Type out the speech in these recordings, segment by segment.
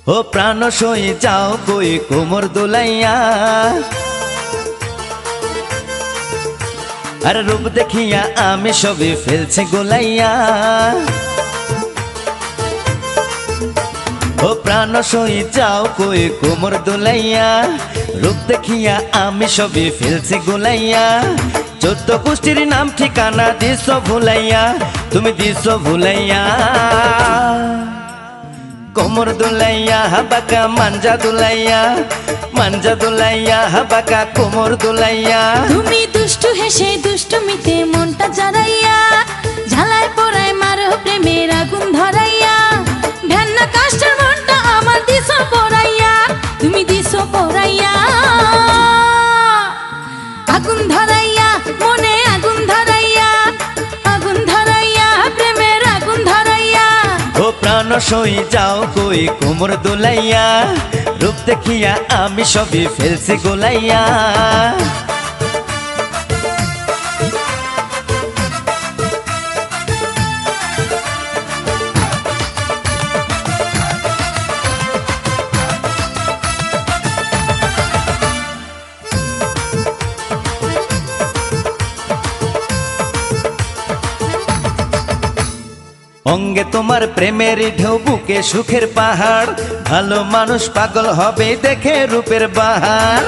ও প্রাণ সই যাও কই কোমর দোলাইয়া, আর রূপ দেখিয়া আমি সবে ফেলছি গোলাইয়া। ও প্রাণ সই যাও কই কোমর দোলাইয়া, রূপ দেখিয়া আমি সবে ফেলছি গোলাইয়া। 14 গোষ্ঠীর নাম ঠিকানা দিছ ভুলাইয়া, তুমি দিছ ভুলাইয়া। কোমর দোলাইয়া বাঁকা মাঞ্জা দোলাইয়া, মাঞ্জা দোলাইয়া বাঁকা কোমর দোলাইয়া। তুমি দুষ্টু হেসে দুষ্টুমিতে মনটা জড়াইয়া, ঝালায় পোড়ায় মারো প্রেমের আগুন ধরাইয়া। ভ্যান্না কাষ্টের মনটা আমার দিছো পোড়াইয়া, তুমি দিছো পোড়াইয়া। আগুন ধরাইয়া মনে আগুন ধরাইয়া, আগুন ধরাইয়া প্রেমের আগুন ধরাইয়া। ও প্রাণ সই যাও কই কোমর দোলাইয়া, রূপ দেখিয়া আমি সবই ফেলছি গোলাইয়া। অঙ্গে তোমার প্রেমের ঢেউ, বুকে সুখের পাহাড়। ভালো মানুষ পাগল হবে দেখে রূপের বাহার।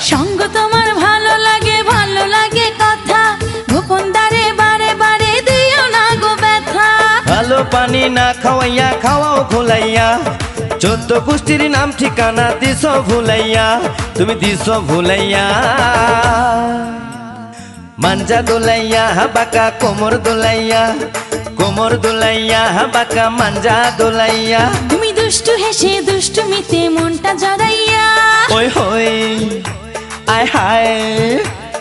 সঙ্গ তোমার ভালো লাগে কথা, গোপন দ্বারে বারে বারে দিও না গো ব্যথা। ভালো পানি না খাওয়াইয়া খাওয়াও ভুলাইয়া, 14 গোষ্ঠীর নাম ঠিকানা দিছ ভুলাইয়া, তুমি দিছ ভুলাইয়া। মাঞ্জা দোলাইয়া বাঁকা কোমর দোলাইয়া, কোমর দোলাইয়া বাঁকা মাঞ্জা দোলাইয়া। তুমি দুষ্টু হেসে দুষ্টুমিতে মনটা জড়াইয়া, ওই হই আয় হায়,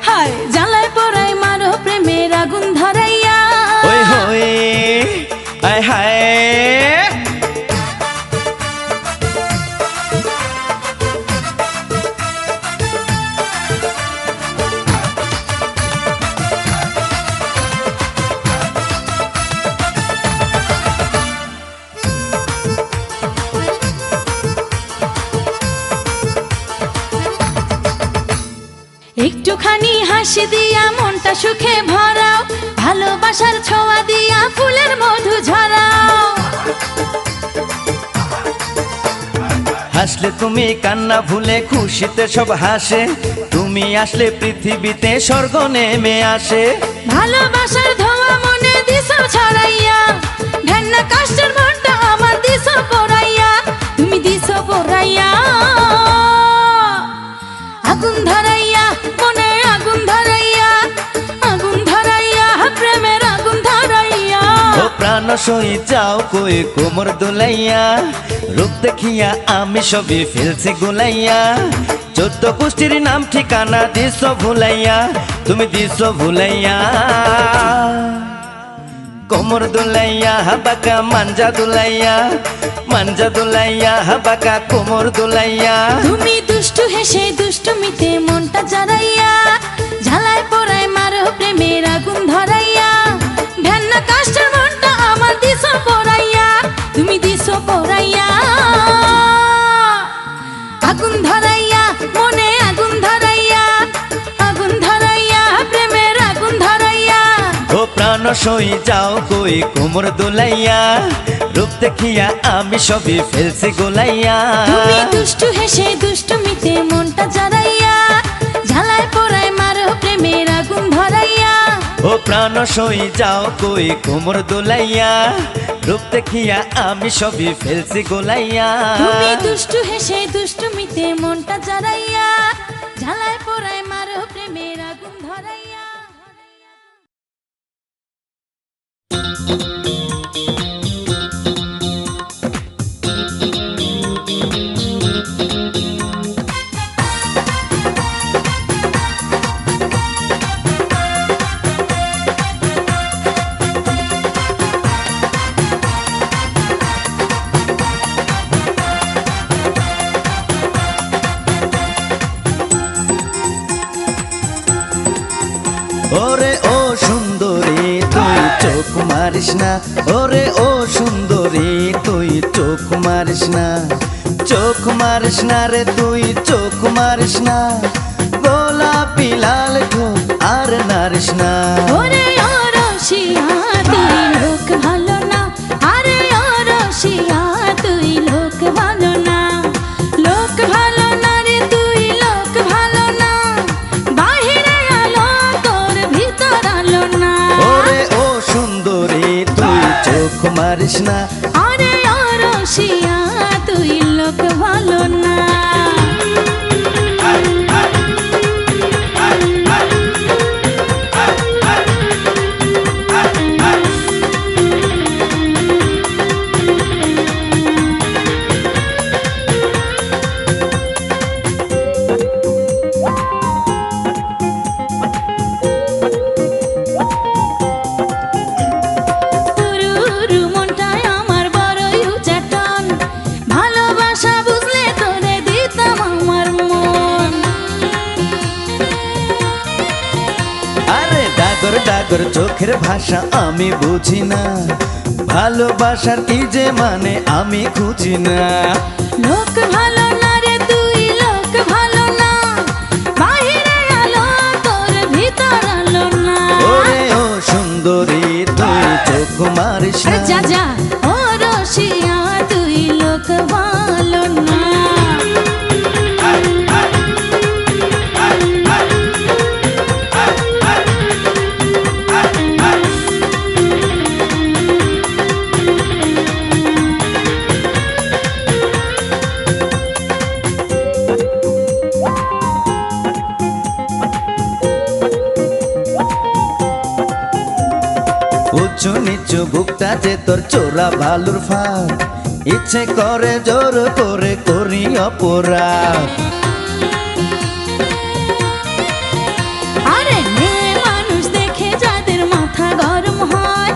হায় জ্বালায় পোড়ায় মারো প্রেমের আগুন ধরাইয়া। ওই হই আয় হায়। একটুখানি হাসি দিয়া মনটা সুখে ভরাও, ভালোবাসার ছোঁয়া দিয়া ফুলের মধু ঝরাও। হাসলে তুমি কান্না ভুলে খুশিতে সব হাসে, তুমি আসলে পৃথিবীতে স্বর্গ নেমে আসে। ভালোবাসার ধোঁয়া মনে দিছো ছড়াইয়া, ঘেন্না কাষ্টের মনটা আমার দিছো পোড়াইয়া, তুমি দিছো পোড়াইয়া। আগুন ধরাইয়া মনে আগুন ধরাইয়া, আগুন ধরাইয়া প্রেমের আগুন ধরাইয়া। ও প্রাণ সই যাও কই কোমর দোলাইয়া, রূপ দেখিয়া আমি সবই ফেলছি গোলাইয়া। 14 গোষ্ঠীর নাম ঠিকানা দিছ ভুলাইয়া, তুমি দিছ ভুলাইয়া। কোমর দোলাইয়া বাঁকা মাঞ্জা দোলাইয়া, মাঞ্জা দোলাইয়া বাঁকা কোমর দোলাইয়া। তুমি দুষ্টু হেসে দুষ্টুমিতে মনটা জড়াইয়া, ঝালায় পোড়ায় মারো প্রেমের আগুন ধরাইয়া। ভ্যান্না কাষ্টের মনটা আমার দিছো পোড়াইয়া, তুমি দিছো পোড়াইয়া। আগুন ধরাইয়া মনে আগুন ধরাইয়া, আগুন ধরাইয়া প্রেমের আগুন ধরাইয়া। ও প্রাণ সই যাও কই কোমর দোলাইয়া, রূপ দেখিয়া আমি সবই ফেলছি গোলাইয়া। তুমি দুষ্টু হেসে দুষ্টুমিতে মনটা জড়াইয়া, ঝালায় পোড়ায় মারো প্রেমের আগুন ধরাইয়া। ও প্রাণ সই যাও কই কোমর দোলাইয়া, রূপ দেখিয়া আমি সবই ফেলছি গোলাইয়া। তুমি দুষ্টু হেসে দুষ্টুমিতে মনটা জড়াইয়া, ঝালায় পোড়ায় মারো প্রেমের আগুন ধরাইয়া। ওরে ও সুন্দরী তুই চোখ মারিস না, ওরে ও সুন্দরী তুই চোখ মারিস না, চোখ মারিস না রে তুই চোখ মারিস না, গোলাপি লাল ঠোঁট আর নারিস না। ওরে ও রসিয়া তুই লোক ভালো না, আরে ও রসিয়া তুই লোক ভালো না, লোক ভালো না রে তুই লোক ভালো না, বাহিরে আলো তোর ভিতর আলো না। ওরে ও সুন্দরী তুই চোখ মারিস না, আরে ও রসিয়া তুই লোক ভালো না। তুরুরু মনটায় আমার বড়ই উচাটন, ভালোবাসা বুঝলে তোরে দিতাম আমার মন। আরে ডাগর ডাগর চোখের ভাষা আমি বুঝি না, ভালোবাসার কি যে মানে আমি খুঁজি না। লোক ভালো না রে তুই লোক ভালো না, বাহিরে আলো তোর ভিতর আলো না। ওরে ও সুন্দরী তুই চোখ মারিস আরে না, যা যা ও রসিয়া তুই লোক ভালো না। উঁচু নিচু বুকটা যে তোর চোরা ভালুর ফাঁক, ইচ্ছে করে জোর করে করি অপরাধ। আরে মেয়ে মানুষ দেখে যাদের মাথা গরম হয়,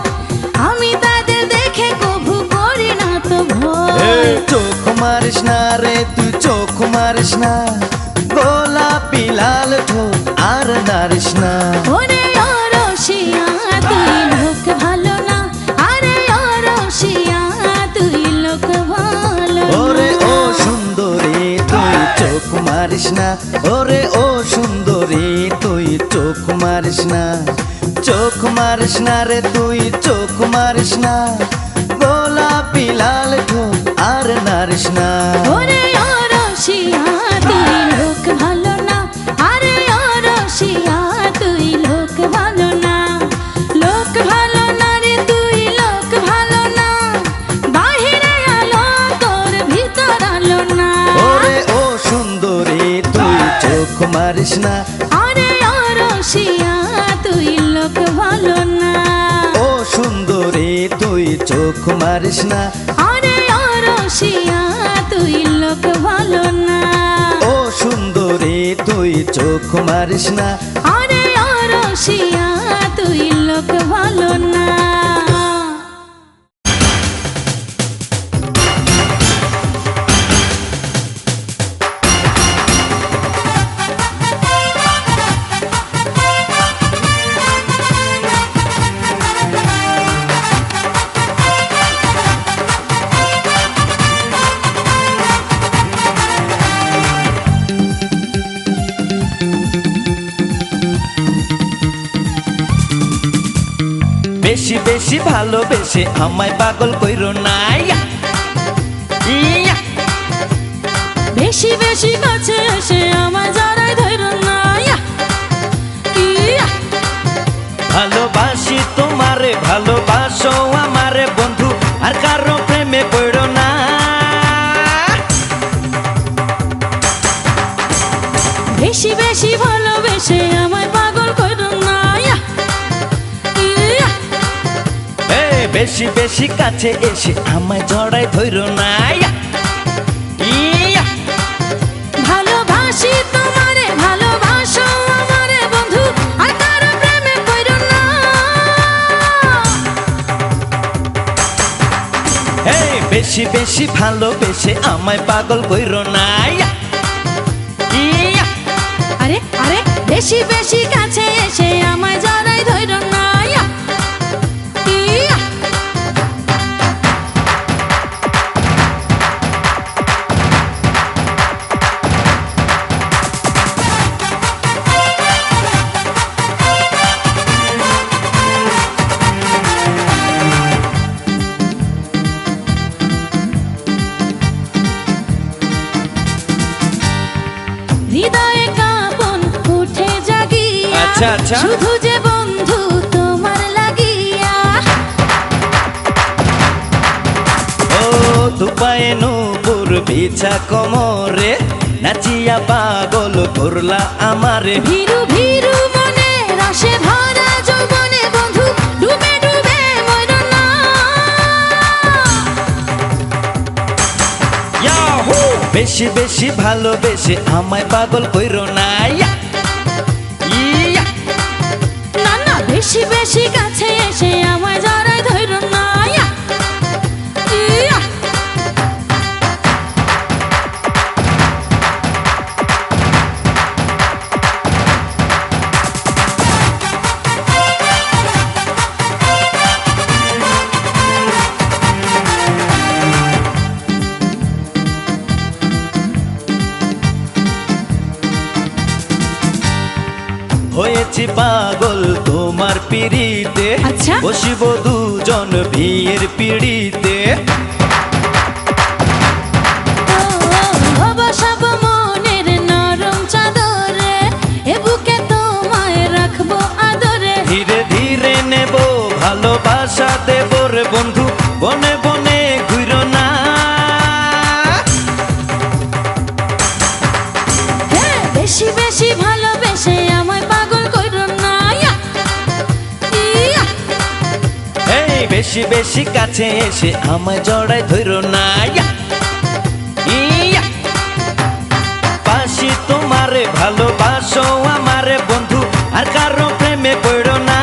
আমি তাদের দেখে কভু করি না তো ভয়। চোখ মারিস না রে তুই চোখ মারিস না, গোলাপি লাল ঠোঁট আর নারিস না। ওরে ও রসিয়া তুই লোক ভালো না, আরে ও রসিয়া তুই লোক ভালো ওরে না। ও সুন্দরী তুই চোখ মারিস না, ওরে ও সুন্দরী তুই চোখ মারিস না, চোখ মারিস না রে তুই চোখ মারিস না, গোলাপি লাল ঠোঁট আর নারিস না। ওরে ও রসিয়া তুই লোক ভালো না, আরে ও রসিয়া তুই লোক ভালো না, লোক ভালো না রে তুই লোক ভালো না, বাহিরে আলো তোর ভিতর আলো না। ওরে ও সুন্দরী তুই চোখ মারিস না, আরে ও রসিয়া তুই লোক ভালো না। ও সুন্দরী তুই চোখ মারিস না, আরে ও রসিয়া তুই লোক ভালো না। ও সুন্দরী তুই চোখ মারিস না। আরে ও রসিয়া তুই লোক ভালো না। বেশি বেশি ভালোবেসে আমায় পাগল কইরো না, ইয়া, ইয়া। বেশি বেশি কাছে এসে আমায় জড়াই ধরো না, ইয়া, ইয়া। ভালোবাসি তোমারে ভালোবাসো আমারে বন্ধু, আর কারো প্রেমে পড়ো না। বেশি বেশি ভালোবেসে আমায় পাগল করো না, ইয়া, ইয়া। বেশি বেশি কাছে এসে আমায় জড়াই ধরো না, ইয়া, ইয়া। ভালোবাসি তোমারে ভালোবাসো আমারে বন্ধু, আর কারো প্রেমে পড়ো না। বেশি বেশি ভালোবেসে আমায় পাগল কইরো না, ইয়া, ইয়া। আরে আরে বেশি বেশি কাছে এসে আমায় জড়াই ধরো না, ইয়া, আচ্ছা আচ্ছা শুধু যে বন্ধু তোমার লাগিয়া। ও দুপায়ে নূপুর বিছা কোমরে নাচিয়া পাগল করলা আমারে ভীরু ভীরু মনে রসে ভরা যৌবনে বন্ধু ডুবে ডুবে মরো না। ইয়াহু বেশি বেশি ভালোবেসে আমায় পাগল কইরো না ইয়া ইয়া না না বেশি বেশি কাছে এসে আমায় জড়ায় ধরো না। ইয়া, ইয়া। হয়েছি পাগল তোমার পিড়িতে আচ্ছা। বসিব দুজন বিয়ের পিড়িতে ও বসাবো মনের নরম চাদরে এ বুকে তোমায় রাখবো আদরে। ধীরে ধীরে নেব ভালোবাসা দেব রে বন্ধু বনে বনে ঘুরো না হ্যাঁ, বেশি বেশি ভালোবেসে আমায় পাগল কইরো না। ইয়া, ইয়া। এই বেশি বেশি কাছে এসে আমায় জড়ায় ধরো না ইয়া, ইয়া। বাসি তোমারে ভালোবাসো আমারে বন্ধু আর কারো প্রেমে পড়ো না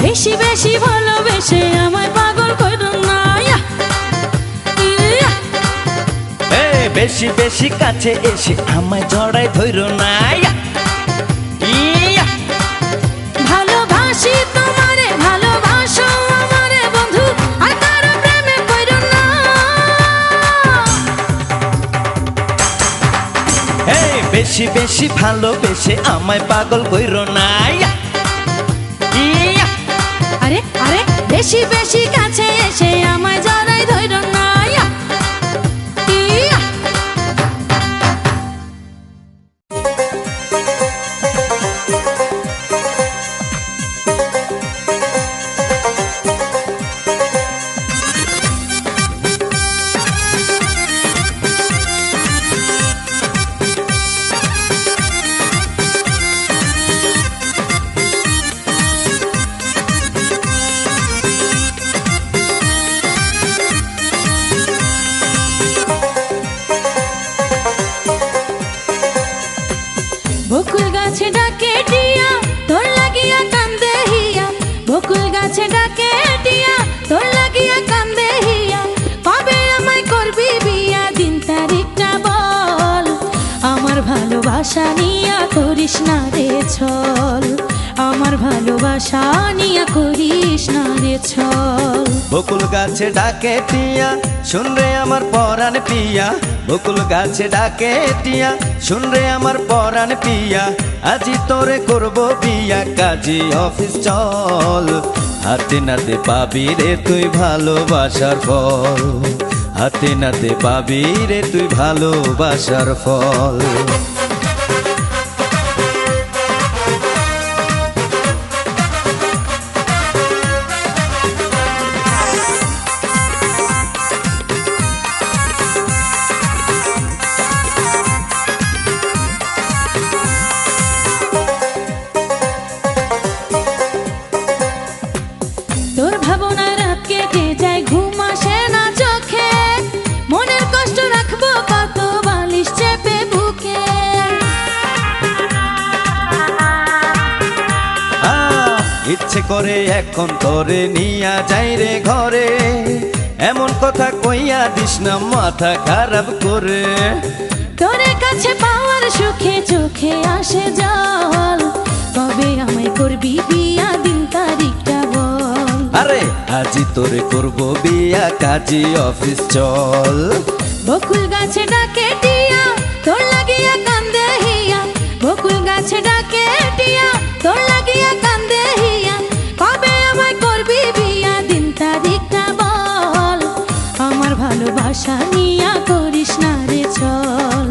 বেশি বেশি ভালোবেসে আমায় পাগল কইরো না। ইয়া, ইয়া। এই বেশি বেশি কাছে এসে আমায় জড়ায় ধরো না ইয়া, ইয়া। ভালোবাসি তোমারে ভালোবাসো আমারে বন্ধু আর কারো প্রেমে পড়ো না। এই বেশি বেশি ভালোবেসে আমায় পাগল কইরো না ইয়া, ইয়া। আরে আরে বেশি বেশি কাছে এসে আমায় জড়ায় ধরো না। ইয়া, ইয়া। বকুল গাছে ডাকে টিয়া তোর লাগিয়া কান্দে হিয়া। বকুল গাছে ডাকে টিয়া তোর লাগিয়া কান্দে হিয়া। কবে আমায় করবি বিয়া দিন তারিখটা বল। আমার ভালোবাসা নিয়া করিস না রে ছল। আমার ভালোবাসা নিয়া করিস না রে ছল। বকুল গাছে ডাকে টিয়া শুন রে আমার পরাণ পিয়া বকুল গাছে ডাকে টিয়া শুন রে আমার পরাণ পিয়া আজি তোরে করব বিয়া কাজী অফিস চল হাতে নাতে পাবি রে তুই ভালোবাসার ফল হাতে নাতে পাবি রে তুই ভালোবাসার ফল তোর ভাবনা রাত কেটে যায় ঘুম আসে না চোখে। মনের কষ্ট রাখবো কত বালিশ চেপে বুকে। ইচ্ছে করে এখন তোরে নিয়া যাই রে ঘরে এমন কথা কইয়া দিস না মাথা খারাপ করে তোরে কাছে পাওয়ার সুখে চোখে আসে জল। কবে আমায় করবি বিয়া দিন তারিখটা বল। আরে আজি তোরে করব বিয়া কাজী অফিস চল বকুল গাছে ডাকে টিয়া তোর লাগিয়া কান্দে হিয়া। বকুল গাছে ডাকে টিয়া তোর লাগিয়া কান্দে হিয়া। কবে আমায় করবি বিয়া দিন তারিখটা বল। আমার ভালোবাসা নিয়া করিস না রে ছল।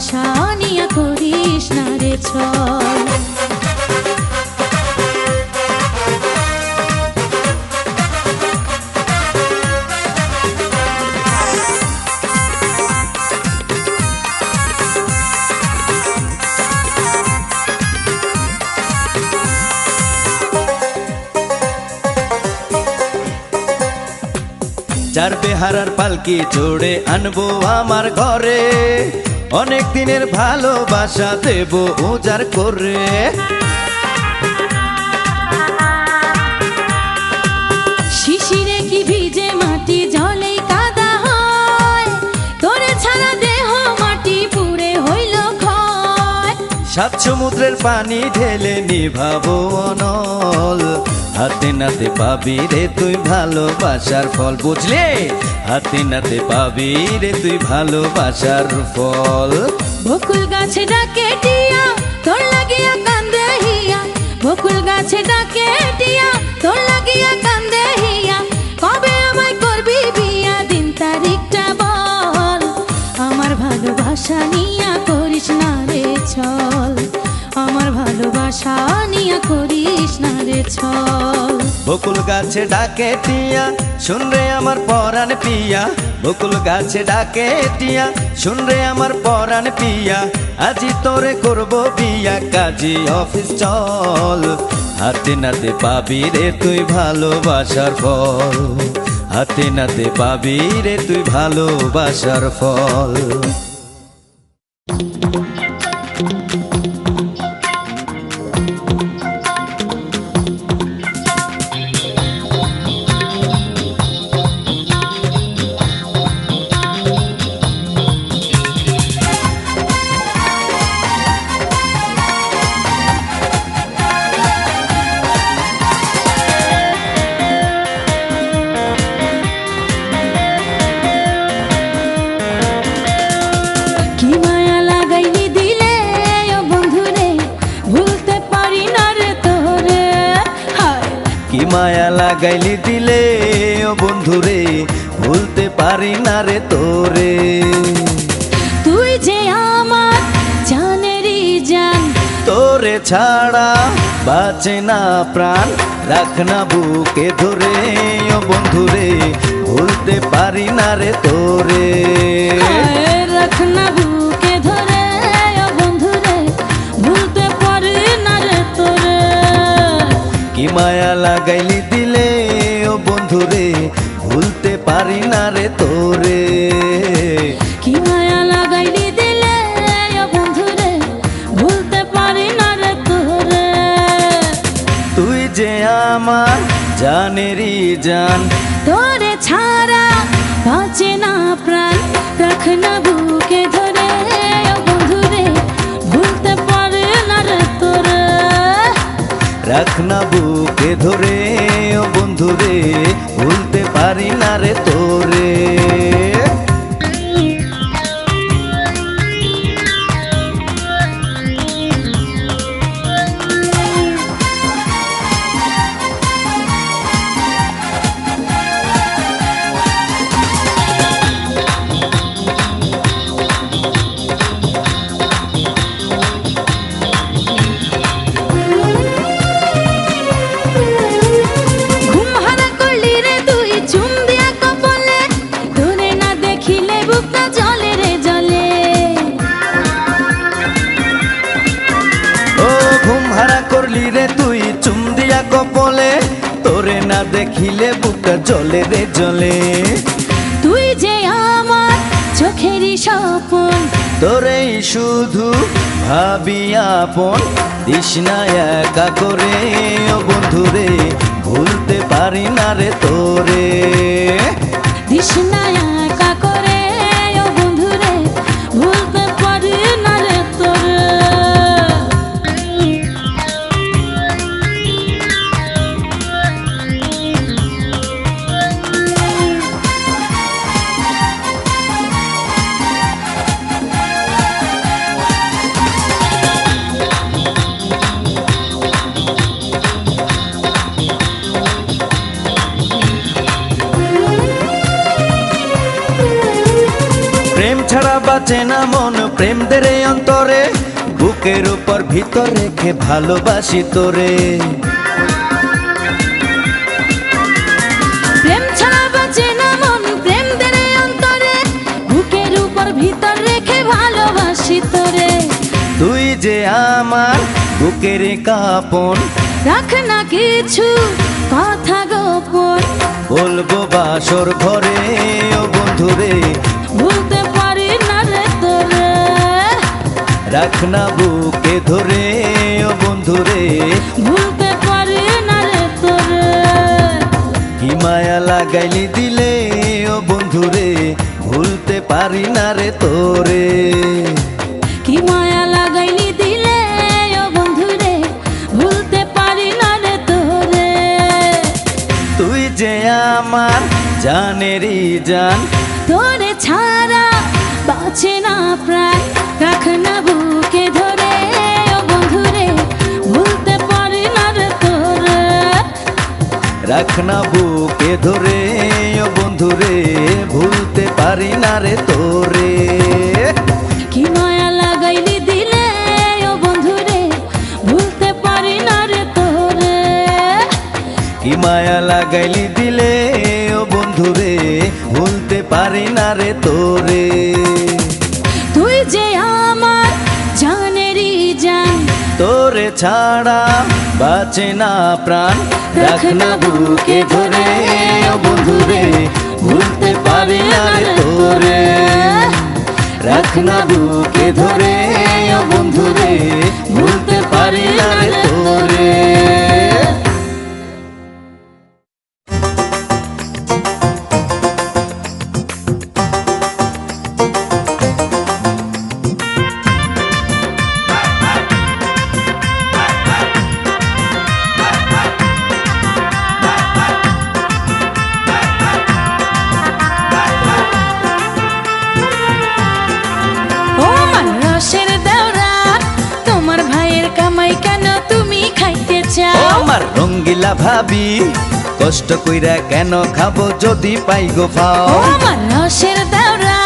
ভালোবাসা নিয়া করিস না রে ছল। যার বেহারার পালকি চড়ে আনবো আমার ঘরে, অনেক দিনের ভালোবাসা দেব উজাড় করে। শিশিরে কি ভিজে মাটি জলেই কাদা হয়, তোরে ছাড়া দেহ মাটি পুড়ে হইল ক্ষয়। সাত সমুদ্রের পানি ঢেলে নিভাবো অনল, হাতে নাতে পাবি রে তুই ভালোবাসার ফল। বুঝলে, হাতে নাতে পাবি রে তুই ভালোবাসার ফল। বকুল গাছে ডাকে টিয়া তোর লাগিয়া কান্দে হিয়া, বকুল গাছে ডাকে টিয়া তোর লাগিয়া কান্দে হিয়া। কবে আমায় করবি বিয়া, দিন তারিখটা বল। আমার ভালোবাসা নিয়া করিস না রে ছল, আমার ভালোবাসা নিয়া করিস না রে ছল। বকুল গাছে ডাকে টিয়া শুন রে আমার পরাণ পিয়া, বকুল গাছে ডাকে টিয়া শুন রে আমার পরাণ পিয়া। আজি তোরে করবো বিয়া, কাজী অফিস চল। হাতে নাতে পাবি রে তুই ভালোবাসার ফল, হাতে নাতে পাবি রে তুই ভালোবাসার ফল। মায়া লাগাইলি দিলে ও বন্ধুরে, ভুলতে পারি না রে তোরে। তুই যে আমার জানেরই জান, তোরে ছাড়া বাঁচে না প্রাণ। রাখ না বুকে ধরে ও বন্ধুরে, ভুলতে পারি না রে তোরে। রাখ না বুকে ধরে ও বন্ধুরে, ভুলতে পারি না রে তোরে। কি মায়া লাগাইলি দিলে ও বন্ধুরে, ভুলতে পারি না রে তোরে। কি মায়া লাগাইলি দিলে ও বন্ধুরে, ভুলতে পারি না রে তোরে। তুই যে আমার জানেরই জান, তোরে ছাড়া বাঁচে না প্রাণ। রাখ না বুকে ধরে ও বন্ধুরে, ভুলতে পারি না রে তোরে। রাখ না বুকে ধরে ও বন্ধুরে, ভুলতে পারি না রে তোরে। কপলে তোরে না দেখিলে বুকটা জলে রে জলে। তুই যে আমার চোখেরই স্বপন, তোরেই শুধু ভাবি আপন। দিস না একা করে ও বন্ধুরে, ভুলতে পারি না রে তোরে। দিস না একা করে ও বন্ধুরে, ভুলতে পারি না রে তোরে। বাঁচে না মন প্রেম দেরে অন্তরে বুকের উপর ভিতর রেখে ভালোবাসি তোরে প্রেম ছাড়া বাঁচে না মন প্রেম দেরে অন্তরে বুকের উপর ভিতর রেখে ভালোবাসি তোরে তুই যে আমার বুকের কাপন রাখ না কিছু কথা গোপন বলবো বাসর ঘরে ও বন্ধুরে ভুলতে পারি না রে তোরে রাখ না বুকে ধরে ও বন্ধুরে ভুলতে পারি না রে তোরে কি মায়া লাগাইলি দিলে ও বন্ধুরে ভুলতে পারি না রে তোরে কি মায়া লাগাইলি দিলে ও বন্ধুরে ভুলতে পারি না রে তোরে তুই যে আমার জানেরই জান তোরে ছাড়া বাঁচে না প্রাণ রাখ না বুকে ধরে ও বন্ধুরে ভুলতে পারি না রে তোরে রাখ না বুকে ধরে ও বন্ধুরে ভুলতে পারি না রে তোরে কি মায়া লাগাইলি দিলে ও বন্ধুরে ভুলতে পারি না রে তোরে কি মায়া লাগাইলি দিলে ও বন্ধুরে ভুলতে পারি না রে তোরে তুই যে আমার জানেরই জান তোরে ছাড়া বাঁচে না প্রাণ রাখ না বুকে ধরে ও বন্ধুরে ভুলতে পারি না রে তোরে রাখ না বুকে ধরে ও বন্ধুরে ভুলতে পারি না রে তোরে ও আমার রসের দেওরা তোমার ভাইয়ের কামাই কেন তুমি খাইতে ও চাও আমার রঙ্গিলা ভাবি কষ্ট কইরা কেন খাবো যদি পাই গো ও পাও আমার রসের দেওরা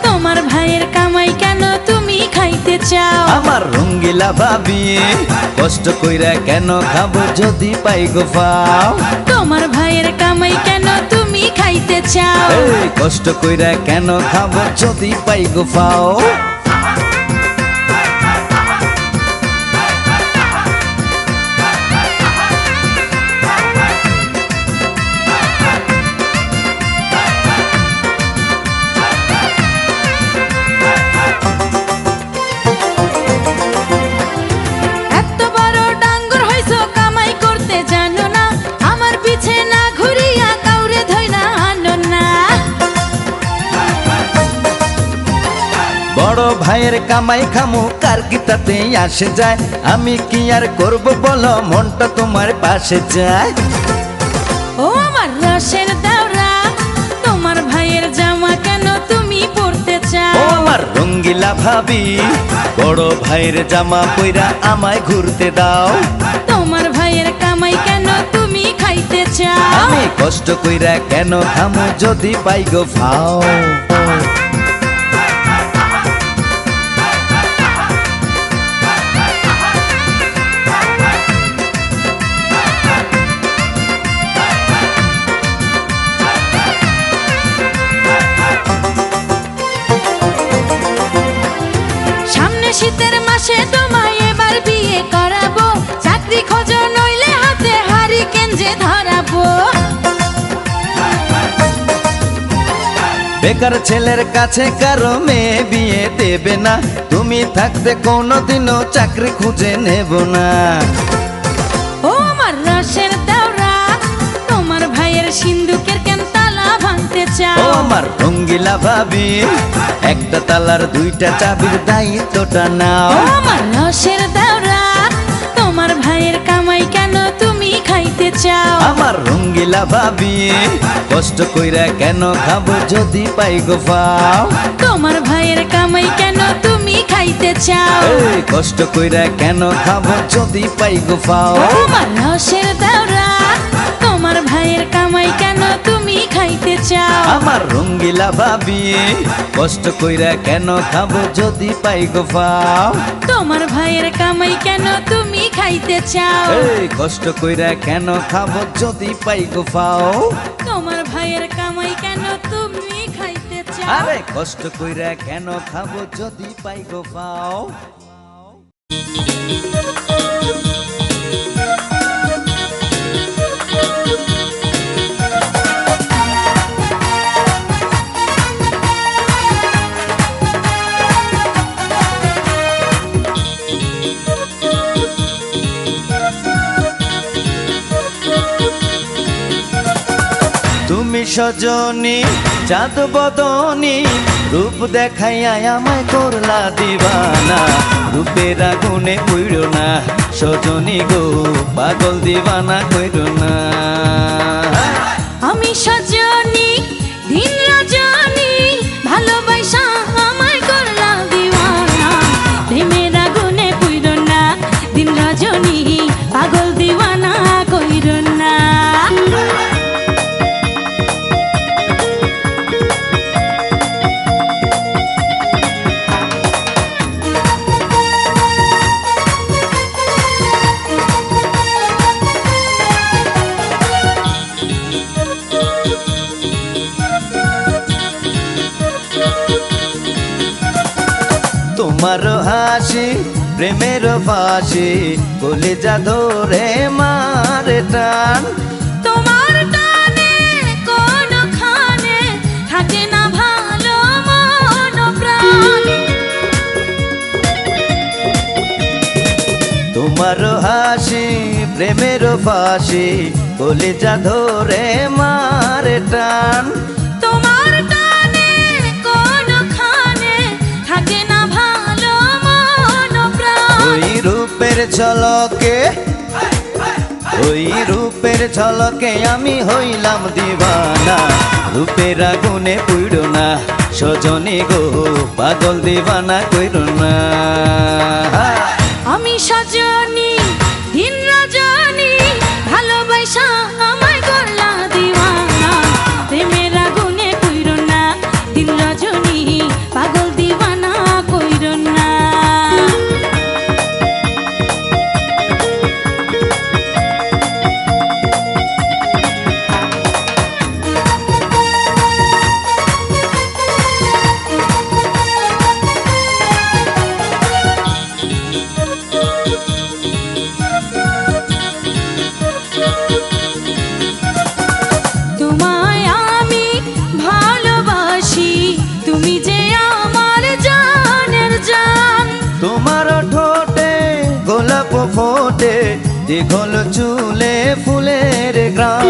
তোমার ভাইয়ের কামাই কেন তুমি খাইতে চাও আমার রঙ্গিলা ভাবি কষ্ট কইরা কেন খাবো যদি পাই গো পাও তোমার ভাইয়ের কামাই কেন তুমি খাইতে চাও এই কষ্ট কইরা কেন খাবো যদি পাই গো পাও এত বড় ডাঙ্গর হইছো কামাই করতে জানো না আমার পিছে না ঘুরিয়া কাউরে ধইরা আনো না বড় ভাইয়ের কামাই খামু কার কি তাতে আসে যায় আমি কি আর করব বলো মনটা তোমার পাশে যায় ও আমার রসের দেওরা তোমার ভাইয়ের জামা কেন তুমি পরতে ও চাও আমার রঙ্গিলা ভাবি বড় ভাইয়ের জামা পইরা আমায় ঘুরতে দাও তোমার ভাইয়ের কামাই কেন তুমি খাইতে চাও আমি কষ্ট কইরা কেন খামু যদি পাই গো পাও সামনে শীতের মাসে তোমায় এবার বিয়ে করাবো চাকরি খোঁজো নইলে হাতে হারিকেন যে ধরাবো বেকার ছেলের কাছে কারো মেয়ে বিয়ে দেবে না তুমি থাকতে কোনোদিনও চাকরি খুঁজে নেব না ও আমার রসের দেওরা তোমার ভাইয়ের সিন্ধুকের কেন তালা ভাঙতে ও চাও আমার রঙ্গিলা ভাবি একটা তালার দুইটা চাবির দায়িত্বটা ও নাও আমার রসের দেওরা তোমার ভাইয়ের কামাই কেন তুমি খাইতে চাও আমার রঙ্গিলা ভাবি কষ্ট কইরা কেন খাবো যদি পাই গো পাও তোমার ভাইয়ের কামাই কেন তুমি খাইতে চাও এই কষ্ট কইরা কেন খাবো যদি পাই গো পাও ও আমার রসের দেওরা তোমার ভাইয়ের কামাই কেন তুমি তুমি খাইতে চাও। আমার রঙ্গিলা ভাবি কষ্ট কইরা কেন খাবো যদি পাই গো পাও। তোমার ভাইয়ের কামাই কেন তুমি খাইতে চাও। এই কষ্ট কইরা কেন খাবো যদি পাই গো পাও। তোমার ভাইয়ের কামাই কেন তুমি খাইতে চাও। আরে কষ্ট কইরা কেন খাবো যদি পাই গো পাও। তুমি সজনী চাঁদ বদনী রূপ দেখাইয়া আমায় করলা দিবানা। রূপের আগুনে পুইড়ো না সজনী গো পাগল দিবানা কইরো না। আমি সজনী দিন রজনী ভালোবাসা আমায় করলা দিওয়ানা। প্রেমের আগুনে পুইরো না দিন রজনী পাগল দিওয়ানা কইরো না। তোমার হাসি প্রেমের ফাঁসি কলিজা ধরে মারে টান। তোমার টানে কোনখানে থাকে না ভালো মন প্রাণ। তোমার হাসি প্রেমের ফাঁসি কলিজা ধরে মারে টান। তোমার টানে কোনখানে থাকে না ভালো মন প্রাণ। ওই রূপের ঝলকে ওই রূপের ঝলকে আমি হইলাম দিবানা। রূপের আগুনে পুইড়ো না সজনী গো পাগল দিবানা কইরো না। আমি সজনী দিন রজনী ভালোবাসা আমায় করলা দিওয়ানা। প্রেমের আগুনে পুইরো না দিন রজনী পাগল দিওয়ানা কইরো না। তোমায় আমি ভালোবাসি তুমি যে আমার জানের জান। তোমার ঠোঁটে গোলাপ ফোটে দীঘল চুলে ফুলের গ্রাম।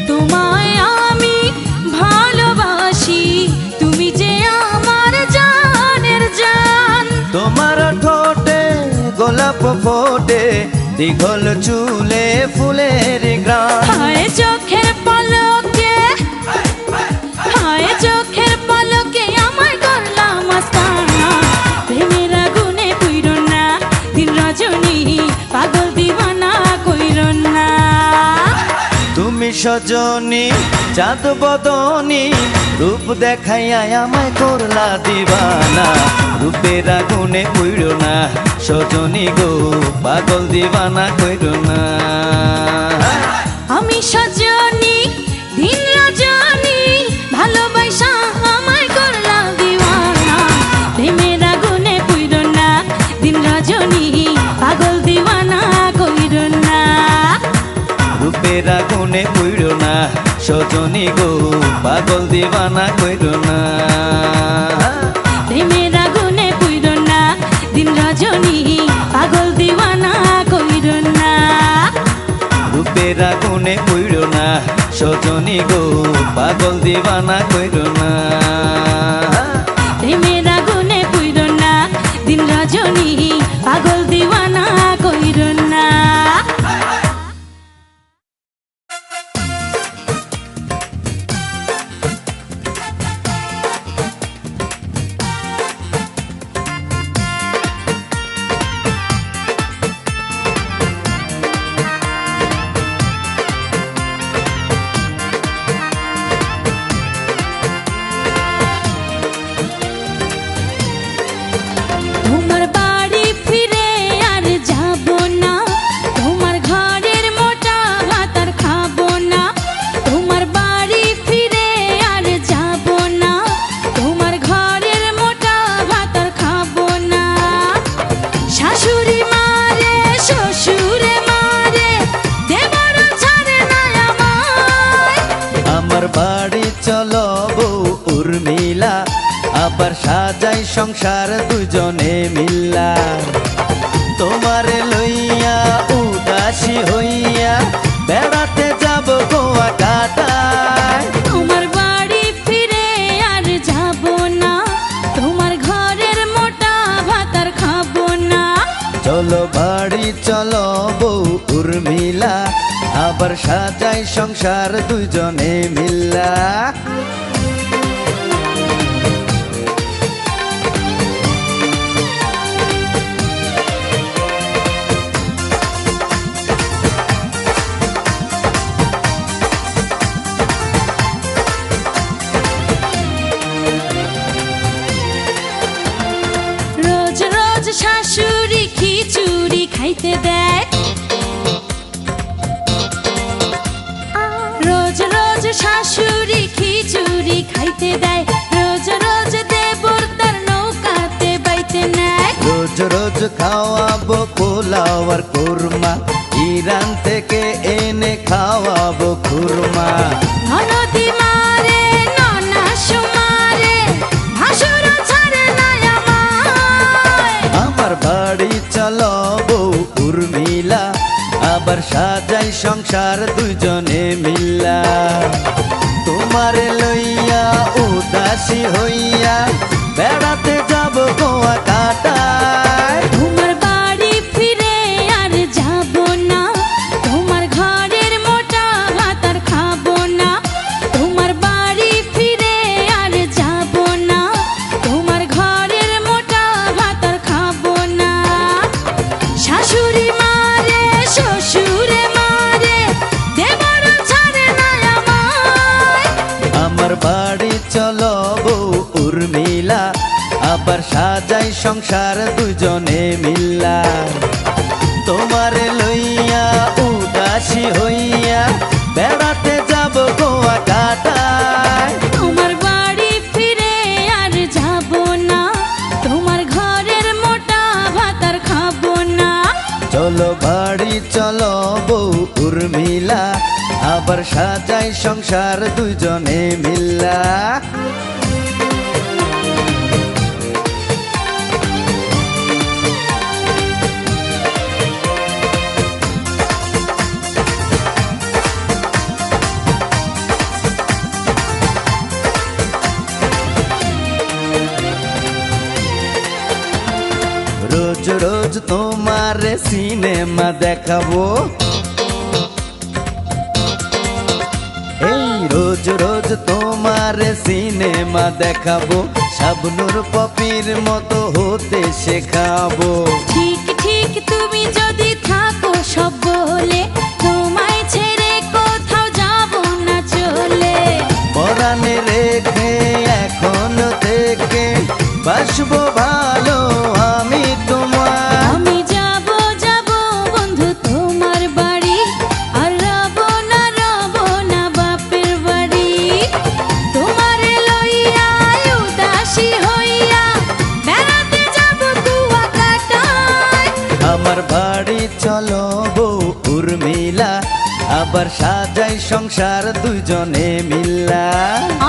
তোমায় আমি ভালোবাসি তুমি যে আমার জানের জান। তোমার ঠোঁটে গোলাপ ফোটে দীঘল চুলে ফুলের গ্রাম। হায় চোখের পলকে হায় চোখের পলকে আমায় করলা মস্তানা। প্রেমের আগুনে পুইরো না দিন রজনী পাগল দিওয়ানা কইরো না। তুমি সজনী চাঁদ বদনী রূপ দেখাইয়া আমায় করলা দিবানা। রূপের আগুনে পুইড়ো না সজনী গো পাগল দিবানা কইরো না। আমি সজনী দিন রজনী ভালোবাসা আমায় করলা দিওয়ানা। প্রেমের আগুনে পুইরো না দিন রজনী পাগল দিওয়ানা কইরো না। রূপের আগুনে পুইড়ো না সজনী গো পাগল দিবানা কইরো না। প্রেমের আগুনে পুইরো না দিন রজনী পাগল দিওয়ানা কইরো না। রূপের আগুনে পুইড়ো না সজনী গো পাগল দিবানা কইরো না। প্রেমের আগুনে পুইরো না দিন রজনী পাগল দিওয়ানা কইরো না। বউ উর্মিলা, আবার সাজাই সংসার দুজনে মিল্লা। তোমারে লইয়া উদাসী হইয়া বেড়াতে যাব গোয়া কাটায়। তোমার বাড়ি ফিরে আর যাব না, তোমার ঘরের মোটা ভাত আর খাবো না। চলো বাড়ি চলো বউ উর্মিলা, আবার সাজাই সংসার দুজনে মিল্লা। রোজ রোজ শাশুড়ি খিচুড়ি খাইতে দেয়, রোজ রোজ শাশুড়ি খিচুড়ি খাইতে দেয়, রোজ রোজ দেবর তার নৌকাতে বাইতে নেয়। রোজ রোজ খাওয়াবো পোলাও আর কুরমা, ইরান থেকে এনে খাওয়াবো খুরমা। ননদি মারে ননাস মারে, ভাসুর ছাড়ে না আমায়। আমার বাড়ি চলো বউ উর্মিলা, আবার সাজাই সংসার দুজনে মিল্লা। তোমার লইয়া উদাসী হইয়া বেড়াতে যাব গোয়া কাটায়। তোমার বাড়ি ফিরে আর যাব না, তোমার ঘরের মোটা ভাত আর খাবো না। তোমার বাড়ি ফিরে আর যাব না, তোমার ঘরের মোটা ভাত আর খাবো না। শাশুড়ি মারে শ্বশুরে মারে, দেবর ছাড়ে না আমায়। আমার বাড়ি চলো বউ উর্মিলা, আবার সাজাই সংসার দুজনে মিল্লা। তোমার লইয়া উদাসী হইয়া বেড়াতে যাব গোয়া কাটায়। তোমার বাড়ি ফিরে আর যাব না, তোমার ঘরের মোটা ভাত আর খাবো না। চলো বাড়ি চলো বউ উর্মিলা, আবার সাজাই সংসার দুজনে মিল্লা। রোজ রোজ তোমার সিনেমা দেখাবো, এই রোজ রোজ তোমার সিনেমা দেখাবো, শাবনূর পপির মতো হতে শেখাবো। ঠিক ঠিক তুমি যদি থাকো সব বলে, তোমায় ছেড়ে কোথাও যাব না চলে। পরাণে রেখে এখন থেকে বাসবো ভালো আমি তোমার। আমি যাব যাব বন্ধু তোমার বাড়ি, আর রব না বাপের বাড়ি। তোমার লইয়া উদাসী হইয়া বেড়াতে যাব কুয়া কাটায়। আমার বাড়ি চলো বউ উর্মিলা, আবার সাজাই সংসার দুজনে মিল্লা।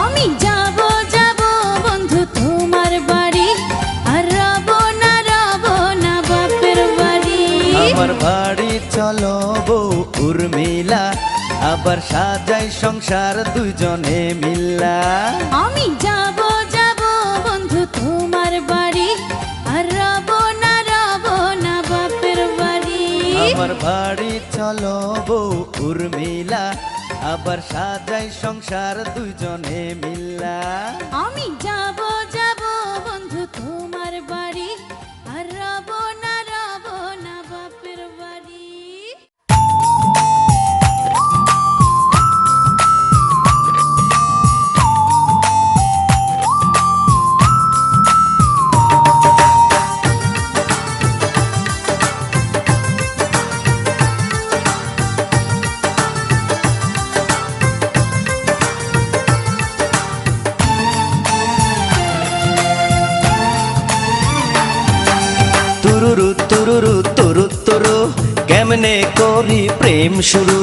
আমি যাব যাব বন্ধু তোমার বাড়ি, আর রব না বাপের বাড়ি। আমার বাড়ি চলো বউ উর্মিলা, আবার সাজাই সংসার দুজনে মিল্লা। আমি যাব যাব বন্ধু তোমার বাড়ি, আর রব না বাপের বাড়ি। আমার বাড়ি চলো বউ উর্মিলা, আবার সাজাই সংসার দুজনে মিল্লা। আমি যাব যাব বন্ধু তোমার বাড়ি, আর রব না বাপের বাড়ি। তুরুরু তুরুরু তুরু তুরু, কেমনে করি প্রেম শুরু।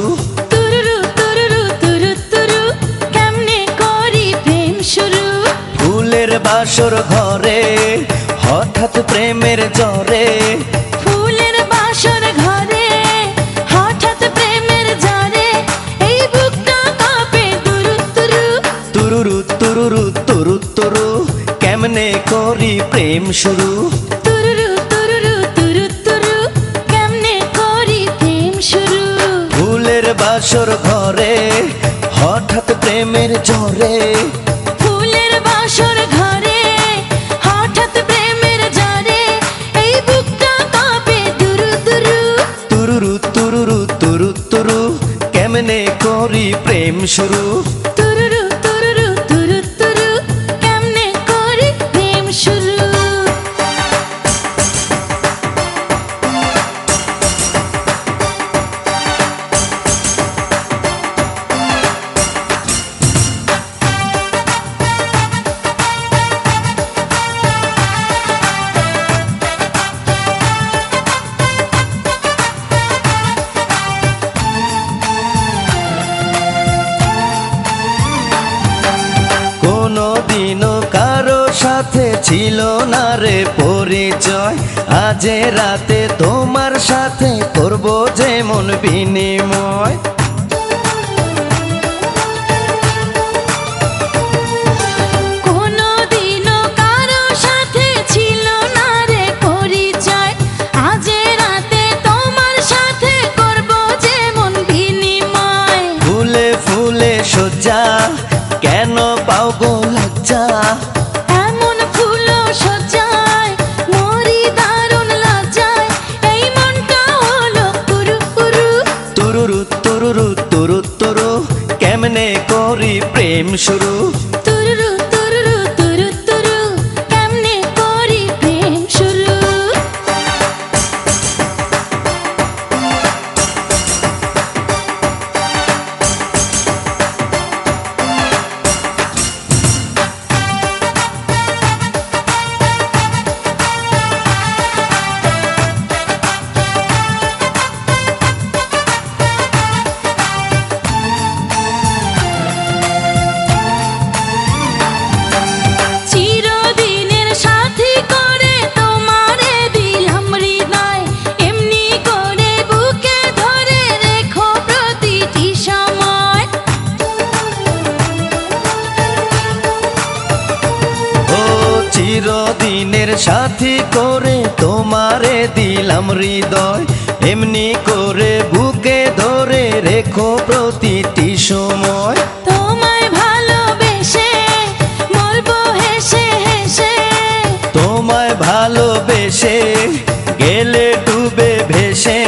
তুরুরু তুরুরু তুরু তুরু, কেমনে করি প্রেম বাসর ঘরে হঠাৎ প্রেমের জ্বরে, ফুলের বাসর ঘরে হঠাৎ প্রেমের জ্বরে, এই বুকটা কাঁপে তুরু তুরু তুরুরু তুরুরু তুরু তুরু, কেমনে করি প্রেম শুরু। তুরু তুরু তুরু তুরু, কেমনে করি প্রেম শুরু। ফুলের বাসর ঘরে হঠাৎ প্রেমের জ্বরে, ফুলের বাসর ঘরে হঠাৎ প্রেমের জ্বরে, এই বুকটা কাঁপে তুরু তুরু তুরুরু তুরুরু তুরু তুরু, কেমনে করি প্রেম শুরু। তুরু তুরু তুরু তুরু, কেমনে করি প্রেম শুরু। কোনদিনও কারো সাথে ছিল না রে পরিচয়, আজ রাতে তোমার সাথে করব যেমন বিনিময়। কোনদিনও কারো সাথে ছিল না রে পরিচয়, আজ রাতে তোমার সাথে করব যেমন বিনিময়। ফুলে ফুলে সজ্জা কেন পাও গো লজ্জা, এমন ফুল সজ্জায় মরি দারুণ লজ্জায়, এই মনটা হলো পুরু পুরু তুরুরু তুরুরু তুরু তুরু, কেমনে করি প্রেম শুরু। তুরু তুরু তুরু তুরু, কেমনে করি প্রেম শুরু। চিরদিনের সাথী করে তোমারে দিলাম হৃদয়, এমনি করে বুকে ধরে রেখো প্রতিটি সময়। ও চিরদিনের সাথী করে তোমারে দিলাম হৃদয়, এমনি করে বুকে ধরে রেখো প্রতিটি সময়। তোমায় ভালোবেসে মরবো হেসে হেসে, তোমায় ভালোবেসে গেলে ডুবে ভেসে,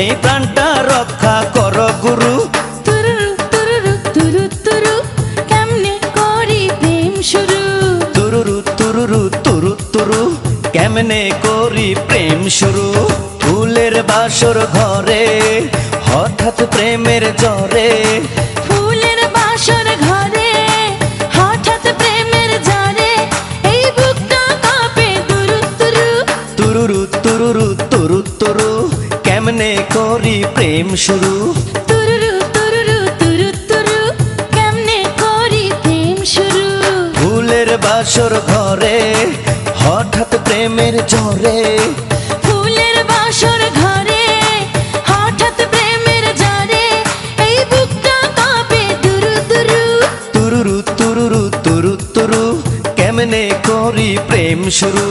এই প্রাণটা রক্ষা করো গুরু। তুরু তুরু তুরু তুরু, কেমনে করি প্রেম শুরু। তুরুরু তুরুরু তুরু তুরু, কেমনে করি প্রেম শুরু। ফুলের বাসর ঘরে হঠাৎ প্রেমের জ্বরে, ফুলের বাসর ঘরে হঠাৎ প্রেমের জ্বরে, এই বুকটা কাঁপে তুরু তুরু তুরুরু তুরুরু তুরু তুরু, কেমনে করি প্রেম শুরু। তুরু তুরু তুরু তুরু, কেমনে করি প্রেম শুরু। ফুলের বাসর ঘরে হঠাৎ প্রেমের জ্বরে, ফুলের বাসর ঘরে হঠাৎ প্রেমের জ্বরে, এই বুকটা কাঁপে তুরু তুরু তুরুরু তুরুরু তুরু তুরু, কেমনে করি প্রেম শুরু।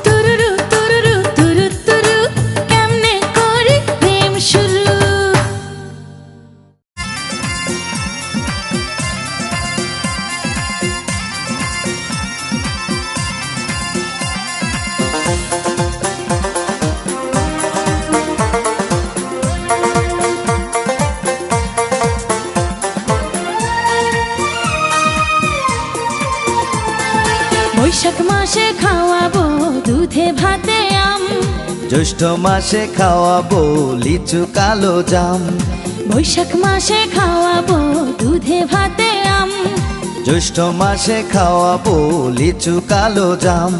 তুরু তুরু তুরু তুরু, কেমনে করি প্রেম শুরু। বৈশাখ মাসে খাওয়াবো দুধে ভাতে আম, জ্যৈষ্ঠ মাসে খাওয়াবো লিচু কালো জাম, বৈশাখ মাসে খাওয়াবো দুধে ভাতে আম, জ্যৈষ্ঠ মাসে খাওয়াবো লিচু কালো জাম,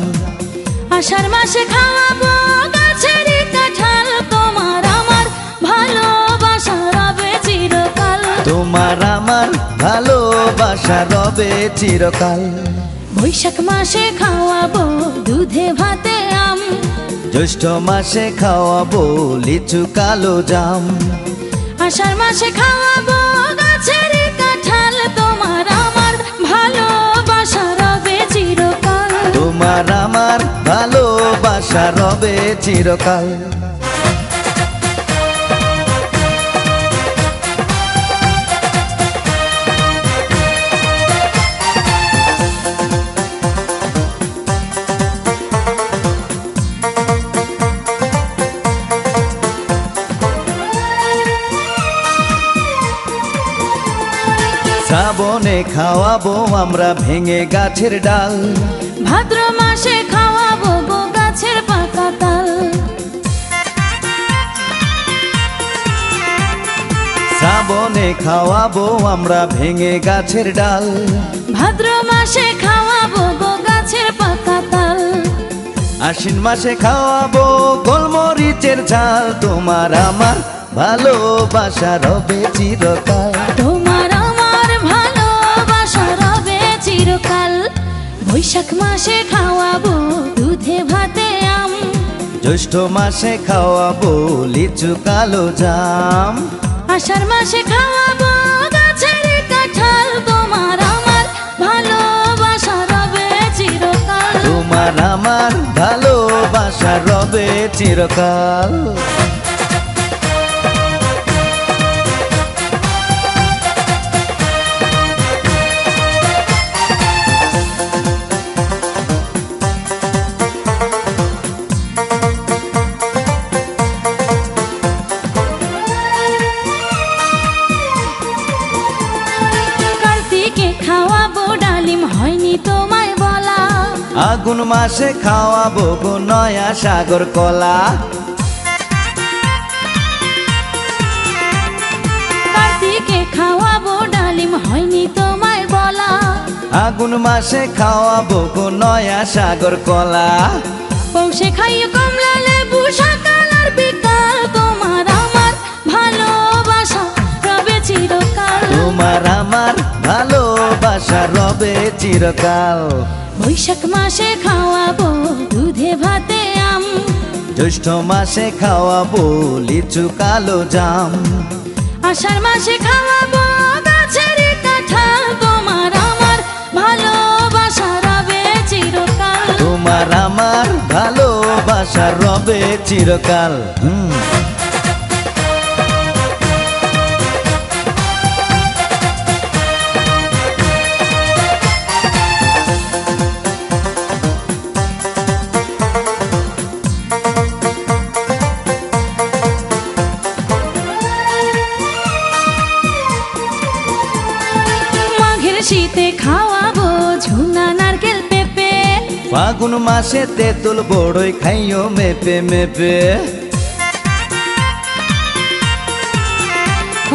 আষাঢ় মাসে খাওয়াবো গাছের কাঁঠাল, তোমার আমার ভালোবাসা রবে চিরকাল। তোমার আমার ভালোবাসা রবে চিরকাল। বৈশাখ মাসে খাওয়াবো দুধে ভাতে আম, জ্যৈষ্ঠ মাসে খাওয়াবো লিচু কালো জাম, আষাঢ় মাসে খাওয়াবো গাছের কাঁঠাল, তোমার আমার ভালোবাসা রবে চিরকাল। তোমার আমার ভালোবাসা রবে চিরকাল। শ্রাবণে খাওয়াবো আমরা ভেঙে গাছের ডাল, ভাদ্র মাসে খাওয়াবো গো গাছের পাকা তাল, শ্রাবণে খাওয়াবো আমরা ভেঙে গাছের ডাল, ভাদ্র মাসে খাওয়াবো গো গাছের পাকা তাল, আশ্বিন মাসে খাওয়াবো গোলমরিচের ঝাল, তোমার আমার ভালোবাসা রবে চিরকাল। তোমার আমার ভালোবাসা রবে চিরকাল। বৈশাখ মাসে খাওয়াবো দুধে ভাতে আম, জ্যৈষ্ঠ মাসে খাওয়াবো লিচু কালো জাম, আষাঢ় মাসে খাওয়াবো গাছের কাঁঠাল, তোমার আমার ভালোবাসা রবে চিরকাল। তোমার আমার ভালোবাসা রবে চিরকাল। কার্তিকে খাওয়াবো ডালিম, হয়নি তোমায় বলা, আগুন মাসে খাওয়াবো গো নয়া সাগর কলা, কার্তিকে খাওয়াবো ডালিম, হয়নি তোমায় বলা, আগুন মাসে খাওয়াবো গো নয়া সাগর কলা, পৌষে খাইয়ে কমলা লেবু সকাল আর বিকাল, তোমার আমার ভালোবাসা রবে চিরকাল। তোমার আমার ভালোবাসা রবে চিরকাল। বৈশাখ মাসে খাওয়াবো দুধে ভাতে আম, জ্যৈষ্ঠ মাসে খাওয়াবো লিচু কালো জাম, আষাঢ় মাসে খাওয়াবো গাছের কাঁঠাল, তোমার আমার ভালোবাসা রবে চিরকাল। তোমার আমার ভালোবাসা রবে চিরকাল। মাঘের শীতে খাওয়াবো ঝুনা নারকেল পেঁপে, ফাগুন মাসে তেঁতুল বড়ই খাইও মেপে মেপে,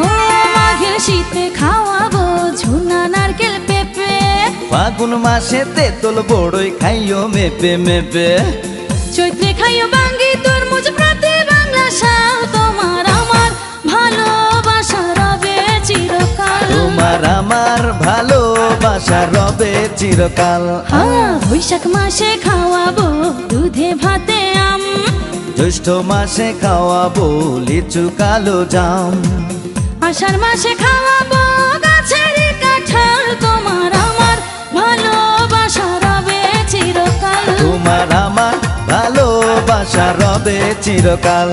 ও মাঘের শীতে খাওয়াবো ঝুনা নারকেল পেঁপে, ফাগুন মাসে তেঁতুল বড়ই খাইও মেপে মেপে, চৈত্রে খাইও বাঙ্গি তরমুজ প্রতি বাংলা শাল, তোমার আমার ভালোবাসা রবে চিরকাল। তোমার আমার ভালোবাসা রবে চিরকাল। বৈশাখ মাসে খাওয়াবো দুধে ভাতে আম, জ্যৈষ্ঠ মাসে খাওয়াবো লিচু কালো জাম, আষাঢ় মাসে খাওয়াবো গাছের কাঁঠাল, তোমার আমার ভালোবাসা রবে চিরকাল। তোমার আমার ভালোবাসা রবে চিরকাল।